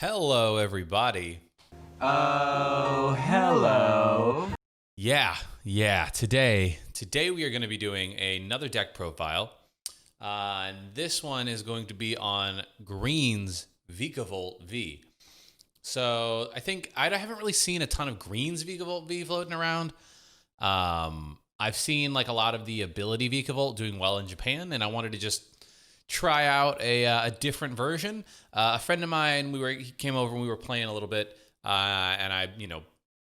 Hello, everybody. Oh, hello. Yeah. Today we are going to be doing another deck profile. And this one is going to be on Green's Vikavolt V. So I think I haven't really seen a ton of Green's Vikavolt V floating around. I've seen like a lot of the ability Vikavolt doing well in Japan, and I wanted to just try out a different version. A friend of mine, he came over and we were playing a little bit, and I,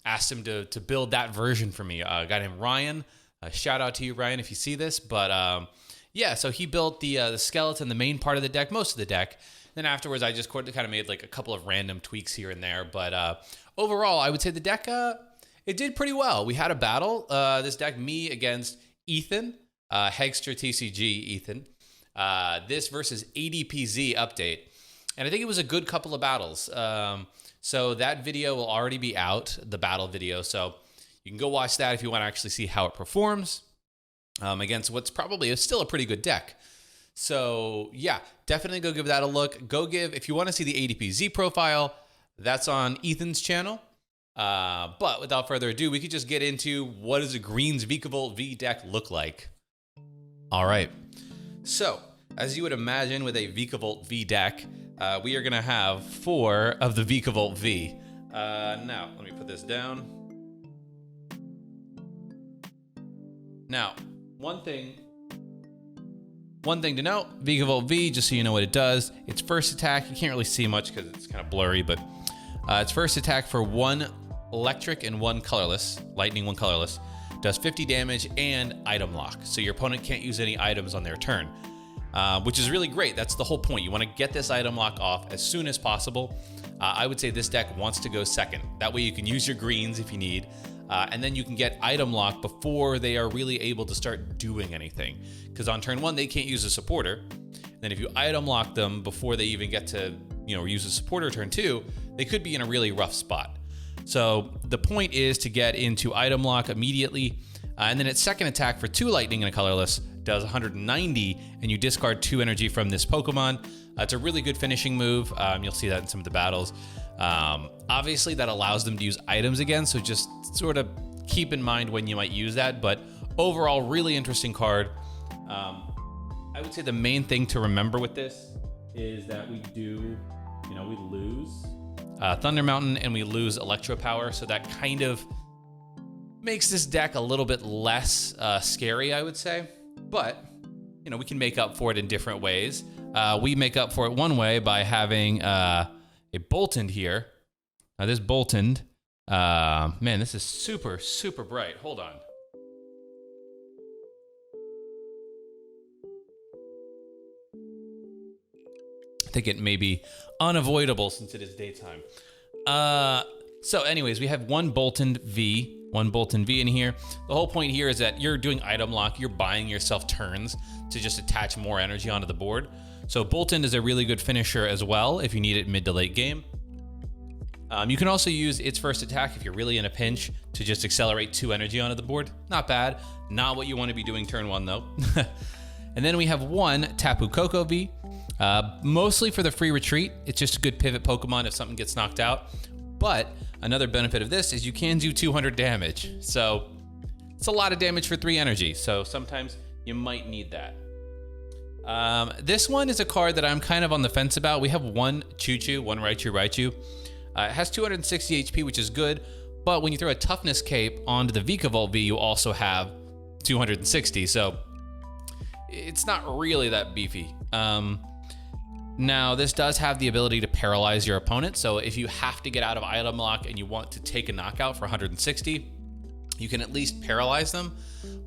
asked him to build that version for me. A guy named Ryan. Shout out to you, Ryan, if you see this. But so he built the skeleton, the main part of the deck, most of the deck. Then afterwards, I just kind of made like a couple of random tweaks here and there. But overall, I would say the deck it did pretty well. We had a battle. This deck, me against Ethan, Hegster TCG Ethan. This versus ADPZ update. And I think it was a good couple of battles. So that video will already be out, the battle video. So you can go watch that if you want to actually see how it performs against what's probably still a pretty good deck. So yeah, definitely go give that a look. If you want to see the ADPZ profile, that's on Ethan's channel. But without further ado, we could just get into what does a Green's Vikavolt V deck look like. All right. So, as you would imagine with a Vikavolt V deck, we are going to have 4 of the Vikavolt V. Now, let me put this down. Now, one thing to note, Vikavolt V, just so you know what it does, its first attack, you can't really see much because it's kind of blurry, but its first attack for 1 electric and 1 colorless, lightning 1 colorless, does 50 damage and item lock. So your opponent can't use any items on their turn, which is really great. That's the whole point. You want to get this item lock off as soon as possible. I would say this deck wants to go second. That way you can use your greens if you need, and then you can get item lock before they are really able to start doing anything. Because on turn 1, they can't use a supporter. Then if you item lock them before they even get to use a supporter turn 2, they could be in a really rough spot. So the point is to get into item lock immediately, and then its second attack for 2 lightning and a colorless does 190, and you discard 2 energy from this Pokemon. It's a really good finishing move. You'll see that in some of the battles. Obviously, that allows them to use items again, so just sort of keep in mind when you might use that. But overall, really interesting card. I would say the main thing to remember with this is that we lose Thunder Mountain and we lose Electro Power, so that kind of makes this deck a little bit less scary, I would say. But we can make up for it in different ways. We make up for it one way by having a Boltund here. Now this Boltund, man, this is super bright. Hold on. I think it may be unavoidable since it is daytime. So anyways, we have one Boltund V in here. The whole point here is that you're doing item lock. You're buying yourself turns to just attach more energy onto the board. So Boltund is a really good finisher as well if you need it mid to late game. You can also use its first attack if you're really in a pinch to just accelerate 2 energy onto the board. Not bad. Not what you want to be doing turn 1 though. And then we have one Tapu Koko V. Mostly for the free retreat. It's just a good pivot Pokemon if something gets knocked out. But another benefit of this is you can do 200 damage. So it's a lot of damage for 3 energy. So sometimes you might need that. This one is a card that I'm kind of on the fence about. We have one Choo-Choo, one Raichu. It has 260 HP, which is good. But when you throw a toughness cape onto the Vikavolt V, you also have 260. So it's not really that beefy. Now, this does have the ability to paralyze your opponent, so if you have to get out of item lock and you want to take a knockout for 160, you can at least paralyze them,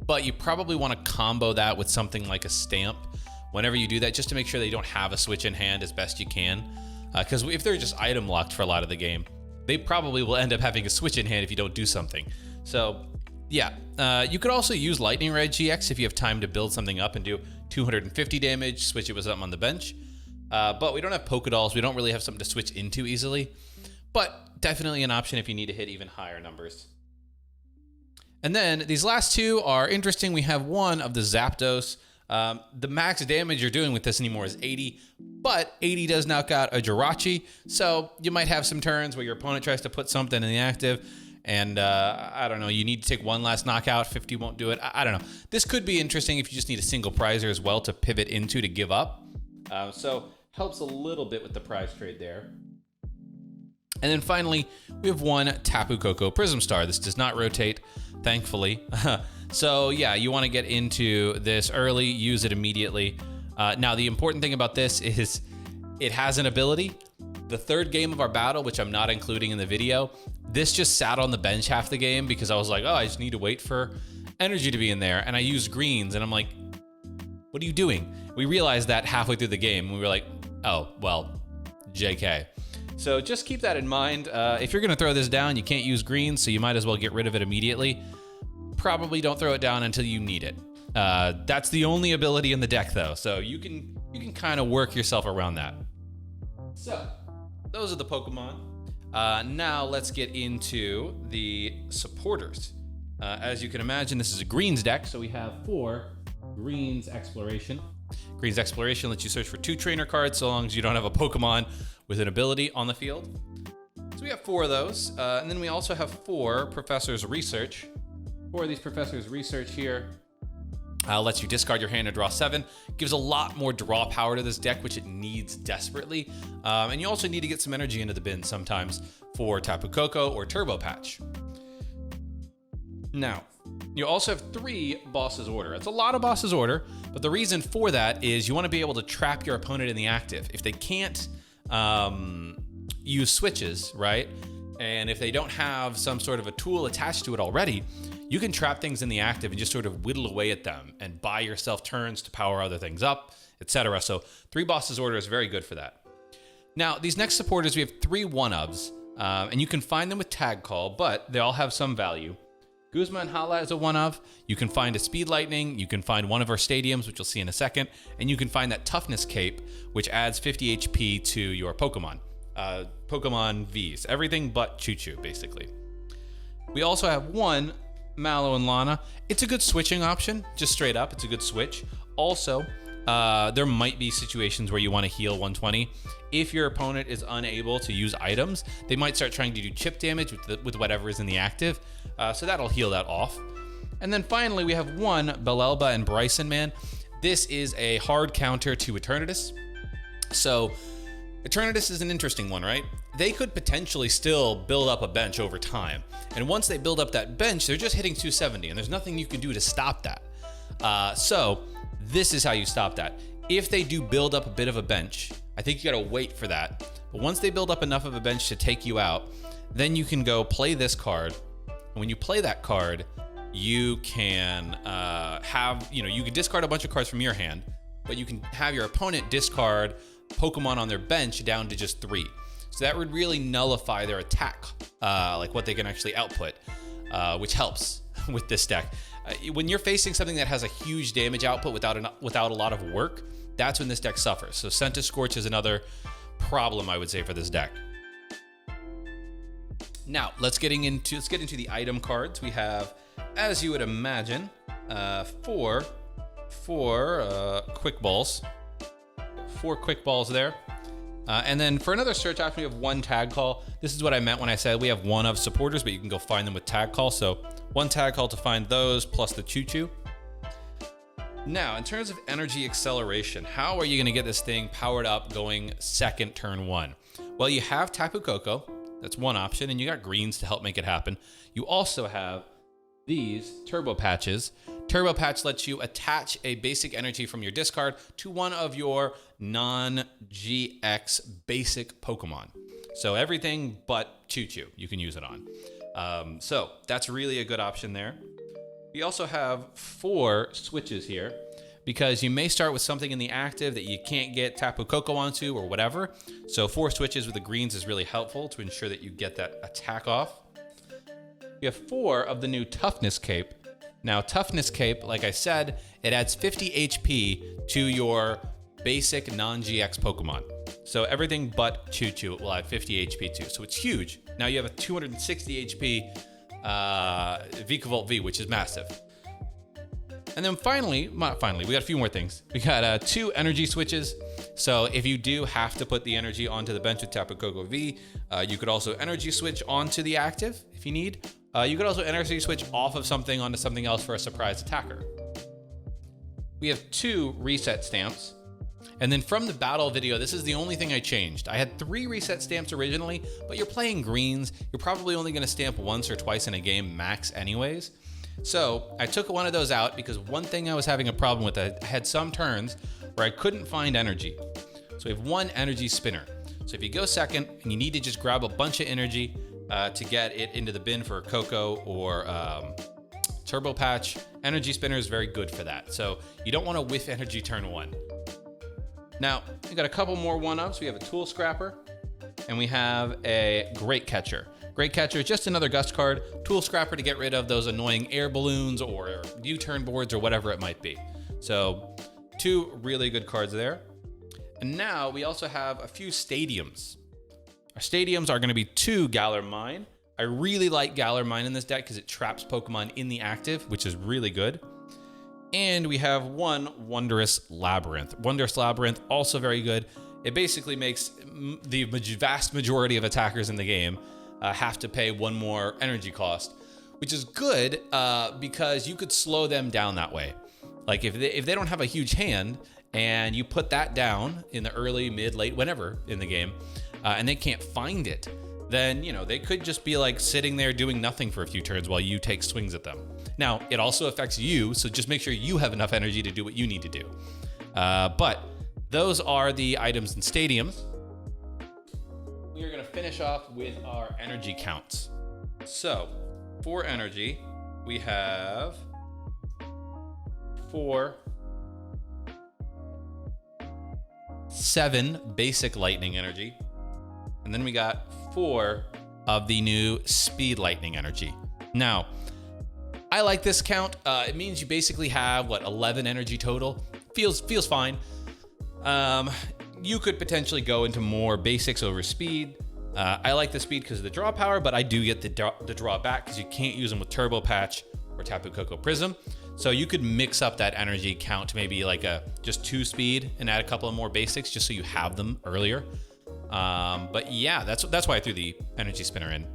but you probably want to combo that with something like a stamp whenever you do that, just to make sure they don't have a switch in hand as best you can, because if they're just item locked for a lot of the game, they probably will end up having a switch in hand if you don't do something. So yeah, you could also use Lightning Red GX if you have time to build something up and do 250 damage, switch it with something on the bench. But we don't have Pokedolls. We don't really have something to switch into easily. But definitely an option if you need to hit even higher numbers. And then these last two are interesting. We have one of the Zapdos. The max damage you're doing with this anymore is 80, but 80 does knock out a Jirachi, so you might have some turns where your opponent tries to put something in the active, and I don't know, you need to take one last knockout, 50 won't do it. I don't know. This could be interesting if you just need a single prizer as well to pivot into to give up. So helps a little bit with the prize trade there. And then finally, we have one Tapu Koko Prism Star. This does not rotate, thankfully. So yeah, you want to get into this early, use it immediately. Now, the important thing about this is it has an ability. The third game of our battle, which I'm not including in the video, this just sat on the bench half the game because I was like, oh, I just need to wait for energy to be in there. And I used greens, and I'm like, what are you doing? We realized that halfway through the game. We were like, oh, well, JK. So just keep that in mind. If you're going to throw this down, you can't use greens, so you might as well get rid of it immediately. Probably don't throw it down until you need it. That's the only ability in the deck, though, so you can kind of work yourself around that. So those are the Pokemon. Now let's get into the supporters. As you can imagine, this is a greens deck, so we have 4 greens exploration. Greens exploration lets you search for 2 trainer cards so long as you don't have a Pokemon with an ability on the field. So we have 4 of those, and then we also have 4 Professor's Research. 4 of these Professor's Research here lets you discard your hand and draw 7. Gives a lot more draw power to this deck, which it needs desperately. And you also need to get some energy into the bin sometimes for Tapu Koko or Turbo Patch. Now, you also have 3 Boss's Order. It's a lot of Boss's Order, but the reason for that is you want to be able to trap your opponent in the active. If they can't use switches, right? And if they don't have some sort of a tool attached to it already, you can trap things in the active and just sort of whittle away at them and buy yourself turns to power other things up, etc. So 3 Boss's Order is very good for that. Now, these next supporters, we have 3 one-ofs, and you can find them with Tag Call, but they all have some value. Guzma and Hala is a one-of. You can find a Speed Lightning, you can find one of our stadiums, which you'll see in a second, and you can find that Toughness Cape, which adds 50 HP to your Pokemon. Pokemon Vs, everything but Choo-Choo, basically. We also have 1 Mallow and Lana. It's a good switching option, just straight up, it's a good switch. Also, there might be situations where you want to heal 120. If your opponent is unable to use items, they might start trying to do chip damage with whatever is in the active, so that'll heal that off. And then finally, we have 1 Belelba and Bryson Man. This is a hard counter to Eternatus. So Eternatus is an interesting one, right? They could potentially still build up a bench over time. And once they build up that bench, they're just hitting 270, and there's nothing you can do to stop that. So this is how you stop that. If they do build up a bit of a bench, I think you gotta wait for that. But once they build up enough of a bench to take you out, then you can go play this card. And when you play that card, you can you can discard a bunch of cards from your hand, but you can have your opponent discard Pokemon on their bench down to just 3. So that would really nullify their attack, like what they can actually output, which helps with this deck. When you're facing something that has a huge damage output without a lot of work, that's when this deck suffers. So Scentiscorch is another problem, I would say, for this deck. Now, let's get into the item cards. We have, as you would imagine, 4 quick balls. 4 quick balls there. And then for another search option, we have 1 Tag Call. This is what I meant when I said we have 1 of supporters, but you can go find them with Tag Call. So 1 Tag Call to find those, plus the Choo-Choo. Now, in terms of energy acceleration, how are you going to get this thing powered up going second turn 1? Well, you have Tapu Koko. That's one option, and you got greens to help make it happen. You also have these Turbo Patches. Turbo Patch lets you attach a basic energy from your discard to one of your non-GX basic Pokemon. So everything but Choo-Choo you can use it on. So that's really a good option there. We also have 4 switches here, because you may start with something in the active that you can't get Tapu Koko onto or whatever. So 4 switches with the greens is really helpful to ensure that you get that attack off. We have 4 of the new Toughness Cape. Now, Toughness Cape, like I said, it adds 50 HP to your basic non-GX Pokemon. So everything but Choo-Choo will add 50 HP to. So it's huge. Now you have a 260 HP Vikavolt V, which is massive. And then finally, we got a few more things. We got 2 energy switches. So if you do have to put the energy onto the bench with Tapu Koko V, you could also energy switch onto the active if you need. You could also energy switch off of something onto something else for a surprise attacker. We have 2 reset stamps. And then from the battle video, this is the only thing I changed. I had 3 reset stamps originally, but you're playing greens. You're probably only going to stamp once or twice in a game max anyways. So I took one of those out because one thing I was having a problem with, I had some turns where I couldn't find energy. So we have 1 energy spinner. So if you go second and you need to just grab a bunch of energy to get it into the bin for Coco or Turbo Patch, energy spinner is very good for that. So you don't want to whiff energy turn 1. Now, we got a couple more 1-ups. We have a Tool Scrapper, and we have a Great Catcher. Great Catcher is just another Gust card. Tool Scrapper to get rid of those annoying air balloons or U-turn boards or whatever it might be. So 2 really good cards there. And now we also have a few stadiums. Our stadiums are going to be 2 Galar Mine. I really like Galar Mine in this deck because it traps Pokemon in the active, which is really good. And we have 1 Wondrous Labyrinth. Wondrous Labyrinth, also very good. It basically makes the vast majority of attackers in the game have to pay 1 more energy cost, which is good because you could slow them down that way. Like if they don't have a huge hand and you put that down in the early, mid, late, whenever in the game, and they can't find it, then, you know, they could just be like sitting there doing nothing for a few turns while you take swings at them. Now, it also affects you, so just make sure you have enough energy to do what you need to do. But those are the items and stadiums. We are going to finish off with our energy counts. So, for energy, we have 7 basic lightning energy. And then we got 4 of the new speed lightning energy. Now, I like this count. It means you basically have, 11 energy total. Feels fine. You could potentially go into more basics over speed. I like the speed because of the draw power, but I do get the draw back because you can't use them with Turbo Patch or Tapu Koko Prism. So you could mix up that energy count to maybe like just 2 speed and add a couple of more basics just so you have them earlier. But yeah, that's why I threw the energy spinner in.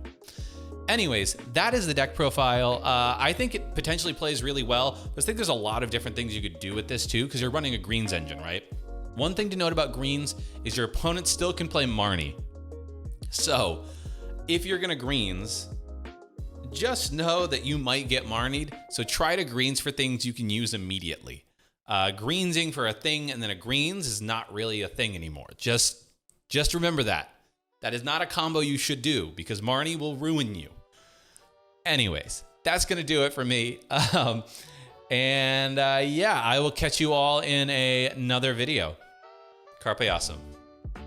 Anyways, that is the deck profile. I think it potentially plays really well. I think there's a lot of different things you could do with this too, because you're running a greens engine, right? One thing to note about greens is your opponent still can play Marnie. So if you're gonna greens, just know that you might get Marnied. So try to greens for things you can use immediately. Greensing for a thing and then a greens is not really a thing anymore. Just remember that. That is not a combo you should do because Marnie will ruin you. Anyways, that's going to do it for me. Yeah, I will catch you all in another video. Carpe awesome.